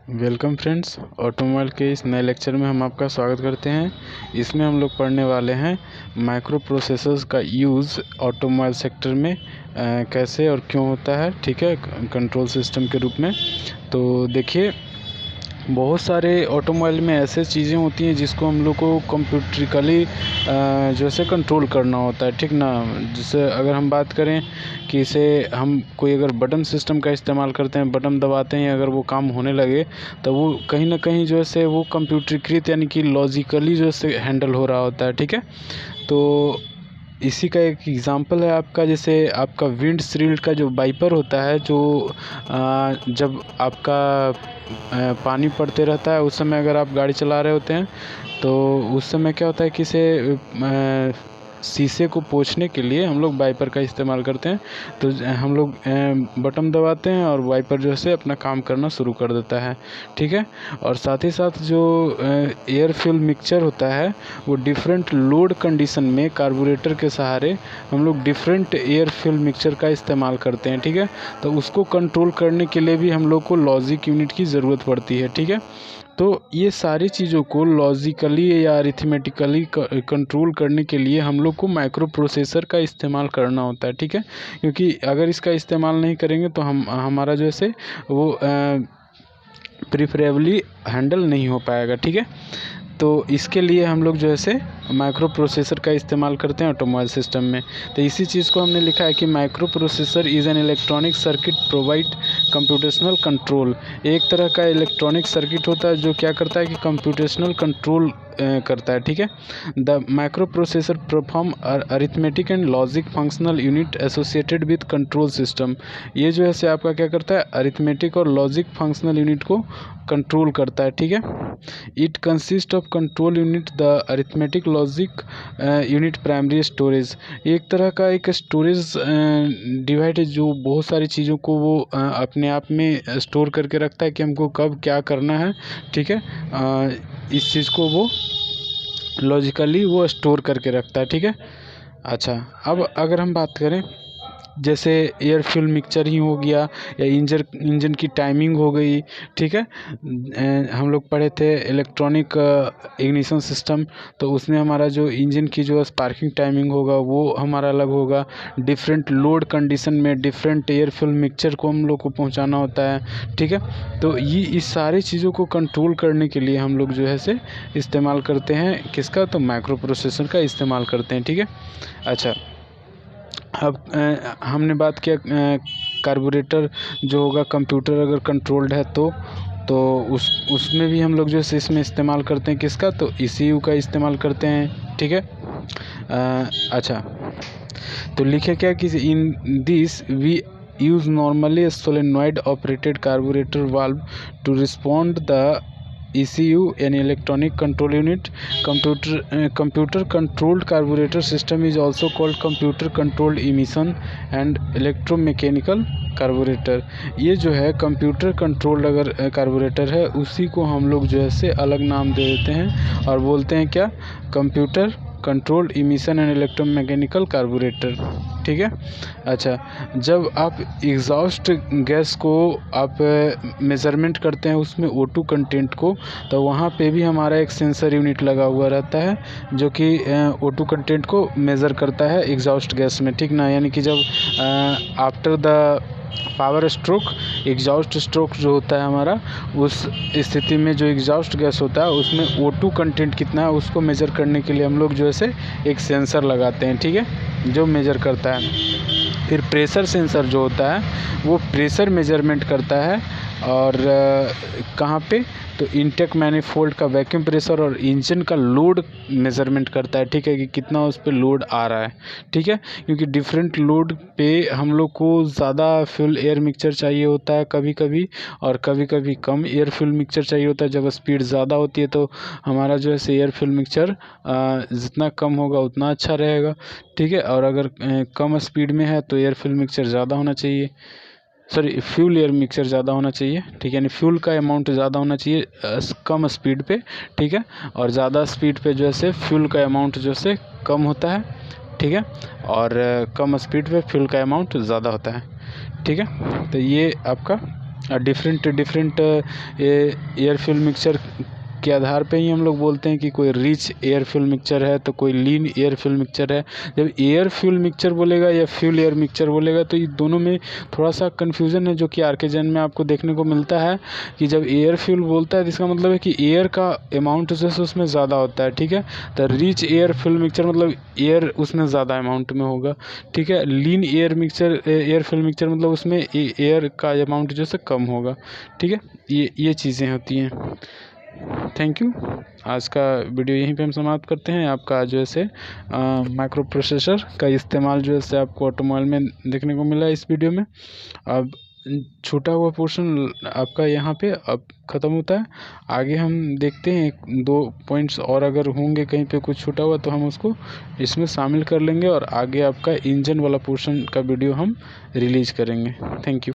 Welcome friends, automobile के इस नए लेक्चर में हम आपका स्वागत करते हैं। इसमें हम लोग पढ़ने वाले हैं माइक्रो प्रोसेसर्स का यूज़ ऑटोमोबाइल सेक्टर में कैसे और क्यों होता है, ठीक है, कंट्रोल सिस्टम के रूप में। तो देखिए, बहुत सारे ऑटोमोबाइल में ऐसे चीज़ें होती हैं जिसको हम लोग को कंप्यूटरिकली जैसे कंट्रोल करना होता है, ठीक ना। जैसे अगर हम बात करें कि इसे हम कोई अगर बटन सिस्टम का इस्तेमाल करते हैं, बटन दबाते हैं, अगर वो काम होने लगे तो वो कहीं ना कहीं जो है वो कंप्यूटरीकृत यानी कि लॉजिकली जो है हैंडल हो रहा होता है, ठीक है। तो इसी का एक एग्ज़ाम्पल है आपका, जैसे आपका विंड शील्ड का जो वाइपर होता है, जो जब आपका पानी पड़ते रहता है उस समय अगर आप गाड़ी चला रहे होते हैं तो उस समय क्या होता है कि इसे शीशे को पोंछने के लिए हम लोग वाइपर का इस्तेमाल करते हैं। तो हम लोग बटन दबाते हैं और वाइपर जो है अपना काम करना शुरू कर देता है, ठीक है। और साथ ही साथ जो एयर फ्यूल मिक्सचर होता है वो डिफरेंट लोड कंडीशन में कार्बोरेटर के सहारे हम लोग डिफरेंट एयर फ्यूल मिक्सचर का इस्तेमाल करते हैं, ठीक है। तो उसको कंट्रोल करने के लिए भी हम लोग को लॉजिक यूनिट की ज़रूरत पड़ती है, ठीक है। तो ये सारी चीज़ों को लॉजिकली या अरिथमेटिकली कंट्रोल करने के लिए हम लोग को माइक्रो प्रोसेसर का इस्तेमाल करना होता है, ठीक है। क्योंकि अगर इसका इस्तेमाल नहीं करेंगे तो हमारा जो है वो प्रिफरेबली हैंडल नहीं हो पाएगा, ठीक है। तो इसके लिए हम लोग जो है माइक्रो प्रोसेसर का इस्तेमाल करते हैं ऑटोमोबाइल सिस्टम में। तो इसी चीज़ को हमने लिखा है कि micro processor is an electronic circuit provide computational control. एक तरह का इलेक्ट्रॉनिक सर्किट होता है जो क्या करता है कि कंप्यूटेशनल कंट्रोल करता है, ठीक है। The micro processor perform arithmetic and logic functional unit associated with control system. ये जो है आपका क्या करता है, अरिथमेटिक और लॉजिक फंक्शनल यूनिट को कंट्रोल करता है, ठीक है। It consist of control unit, the arithmetic logic unit, primary storage. एक तरह का एक स्टोरेज डिवाइड है जो बहुत सारी चीज़ों को वो अपने आप में स्टोर करके रखता है कि हमको कब क्या करना है, ठीक है। इस चीज़ को वो लॉजिकली वो स्टोर करके रखता है, ठीक है। अच्छा, अब अगर हम बात करें जैसे एयर फ्यूल मिक्सचर ही हो गया या इंजन की टाइमिंग हो गई, ठीक है। हम लोग पढ़े थे इलेक्ट्रॉनिक इग्निशन सिस्टम, तो उसमें हमारा जो इंजन की जो स्पार्किंग टाइमिंग होगा वो हमारा अलग होगा। डिफरेंट लोड कंडीशन में डिफरेंट एयर फ्यूल मिक्सचर को हम लोग को पहुंचाना होता है, ठीक है। तो ये इस सारी चीज़ों को कंट्रोल करने के लिए हम लोग जो है इस्तेमाल करते हैं किसका, तो माइक्रो प्रोसेसर का इस्तेमाल करते हैं, ठीक है। अच्छा, अब हमने बात किया कार्बोरेटर जो होगा, कंप्यूटर अगर कंट्रोल्ड है तो उसमें भी हम लोग जो है इसमें इस्तेमाल करते हैं किसका, तो ECU का इस्तेमाल करते हैं, ठीक है। अच्छा, तो लिखे क्या कि in this we use normally solenoid operated carburetor valve to respond the ECU, an electronic control unit. Computer controlled carburetor system is also called computer controlled emission and electromechanical carburettor. ये जो है कंप्यूटर कंट्रोल्ड अगर carburettor है उसी को हम लोग जो है अलग नाम दे देते हैं और बोलते हैं क्या, computer controlled emission and electromechanical carburettor, ठीक है। अच्छा, जब आप एग्जॉस्ट गैस को आप मेज़रमेंट करते हैं उसमें O2 कंटेंट को, तो वहाँ पे भी हमारा एक सेंसर यूनिट लगा हुआ रहता है जो कि O2 कंटेंट को मेज़र करता है एग्जॉस्ट गैस में, ठीक ना। यानी कि जब after the power stroke, exhaust stroke जो होता है हमारा, उस स्थिति में जो एग्जॉस्ट गैस होता है उसमें O2 कंटेंट कितना है उसको मेज़र करने के लिए हम लोग जो है एक सेंसर लगाते हैं, ठीक है, जो मेज़र करता है। फिर प्रेशर सेंसर जो होता है वो प्रेशर मेजरमेंट करता है और कहाँ पे, तो इनटेक मैनिफोल्ड का वैक्यूम प्रेशर और इंजन का लोड मेज़रमेंट करता है, ठीक है, कि कितना उस पर लोड आ रहा है, ठीक है। क्योंकि डिफरेंट लोड पे हम लोग को ज़्यादा फ्यूल एयर मिक्सचर चाहिए होता है कभी कभी, और कभी कभी कम एयर फ्यूल मिक्सचर चाहिए होता है। जब स्पीड ज़्यादा होती है तो हमारा जो है एयर फ्यूल मिक्सचर जितना कम होगा उतना अच्छा रहेगा, ठीक है। और अगर कम स्पीड में है तो एयर फ्यूल मिक्सचर ज़्यादा होना चाहिए, सॉरी फ्यूल एयर मिक्सचर ज़्यादा होना चाहिए, ठीक है। यानी फ्यूल का अमाउंट ज़्यादा होना चाहिए कम स्पीड पे, ठीक है। और ज़्यादा स्पीड पे जो है फ्यूल का अमाउंट जो है कम होता है, ठीक है। और कम स्पीड पे फ्यूल का अमाउंट ज़्यादा होता है, ठीक है। तो ये आपका different different air fuel mixture के आधार पे ही हम लोग बोलते हैं कि कोई रिच एयर फ्यूल मिक्सचर है तो कोई लीन एयर फ्यूल मिक्सचर है। जब एयर फ्यूल मिक्सचर बोलेगा या फ्यूल एयर मिक्सचर बोलेगा तो ये दोनों में थोड़ा सा कन्फ्यूज़न है, जो कि आर्केजन में आपको देखने को मिलता है कि जब एयर फ्यूल बोलता है तो इसका मतलब है कि एयर का अमाउंट जो है उसमें ज़्यादा होता है, ठीक है। तो रिच एयर फ्यूल मिक्सचर मतलब एयर उसमें ज़्यादा अमाउंट में होगा, ठीक है। Lean air mixture air fuel mixture मतलब उसमें एयर का अमाउंट जो है कम होगा, ठीक है। ये चीज़ें होती हैं। Thank you. आज का वीडियो यहीं पे हम समाप्त करते हैं। आपका जो है से माइक्रो प्रोसेसर का इस्तेमाल जो है से आपको ऑटोमोबाइल में देखने को मिला इस वीडियो में। अब छूटा हुआ पोर्शन आपका यहाँ पे अब ख़त्म होता है। आगे हम देखते हैं 2 पॉइंट्स और अगर होंगे कहीं पे कुछ छूटा हुआ तो हम उसको इसमें शामिल कर लेंगे और आगे आपका इंजन वाला पोर्शन का वीडियो हम रिलीज़ करेंगे। Thank you.